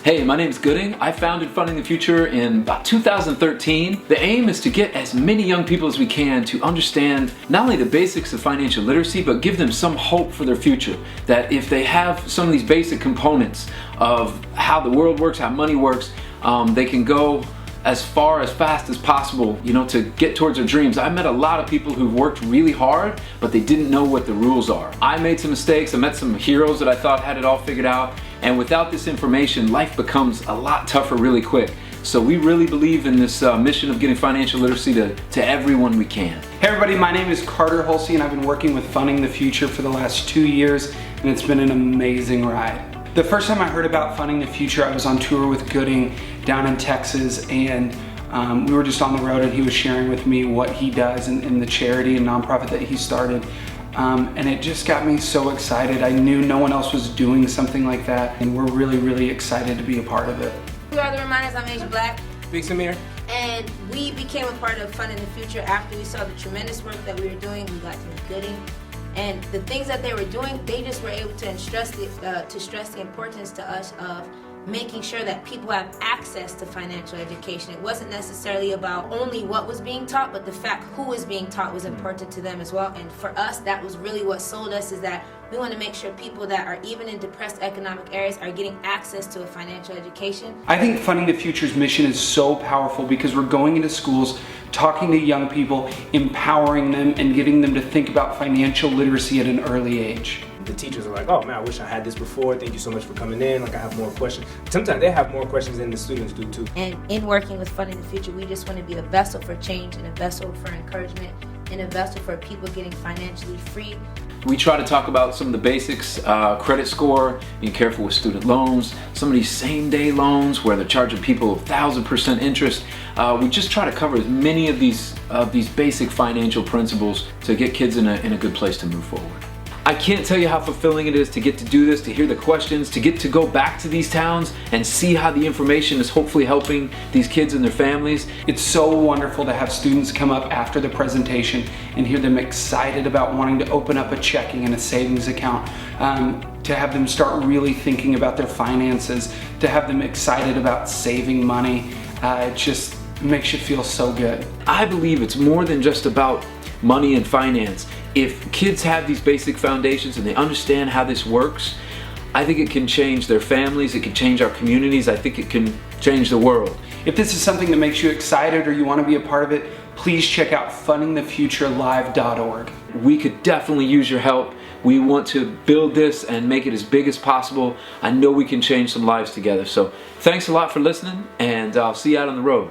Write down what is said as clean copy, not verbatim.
Hey, my name is Gooding. I founded Funding the Future in about 2013. The aim is to get as many young people as we can to understand not only the basics of financial literacy, but give them some hope for their future. That if they have some of these basic components of how the world works, how money works, they can go as far, as fast as possible, to get towards their dreams. I met a lot of people who've worked really hard, but they didn't know what the rules are. I made some mistakes. I met some heroes that I thought had it all figured out. And without this information, life becomes a lot tougher really quick. So we really believe in this mission of getting financial literacy to everyone we can. Hey everybody, my name is Hulsey and I've been working with Funding the Future for the last 2 years, and it's been an amazing ride. The first time I heard about Funding the Future, I was on tour with Gooding down in Texas, and we were just on the road and he was sharing with me what he does in the charity and nonprofit that he started. And it just got me so excited. I knew no one else was doing something like that, and we're really, really excited to be a part of it. We are The Reminders. I'm Asia Black. Big Samir. And we became a part of Funding the Future after we saw the tremendous work that we were doing. We got to meet Gooding. And the things that they were doing, they just were able to stress the importance to us of making sure that people have access to financial education. It wasn't necessarily about only what was being taught, but the fact who was being taught was important to them as well. And for us, that was really what sold us, is that we want to make sure people that are even in depressed economic areas are getting access to a financial education. I think Funding the Future's mission is so powerful because we're going into schools, talking to young people, empowering them, and getting them to think about financial literacy at an early age. The teachers are like, oh man, I wish I had this before. Thank you so much for coming in. Like, I have more questions. Sometimes they have more questions than the students do too. And in working with Funding the Future, we just want to be a vessel for change and a vessel for encouragement and a vessel for people getting financially free. We try to talk about some of the basics, credit score, being careful with student loans, some of these same-day loans where they're charging people 1,000% interest. We just try to cover as many of these basic financial principles to get kids in a good place to move forward. I can't tell you how fulfilling it is to get to do this, to hear the questions, to get to go back to these towns and see how the information is hopefully helping these kids and their families. It's so wonderful to have students come up after the presentation and hear them excited about wanting to open up a checking and a savings account, to have them start really thinking about their finances, to have them excited about saving money. It just makes you feel so good. I believe it's more than just about money and finance. If kids have these basic foundations and they understand how this works, I think it can change their families, it can change our communities, I think it can change the world. If this is something that makes you excited or you want to be a part of it, please check out fundingthefuturelive.org. We could definitely use your help. We want to build this and make it as big as possible. I know we can change some lives together. So thanks a lot for listening, and I'll see you out on the road.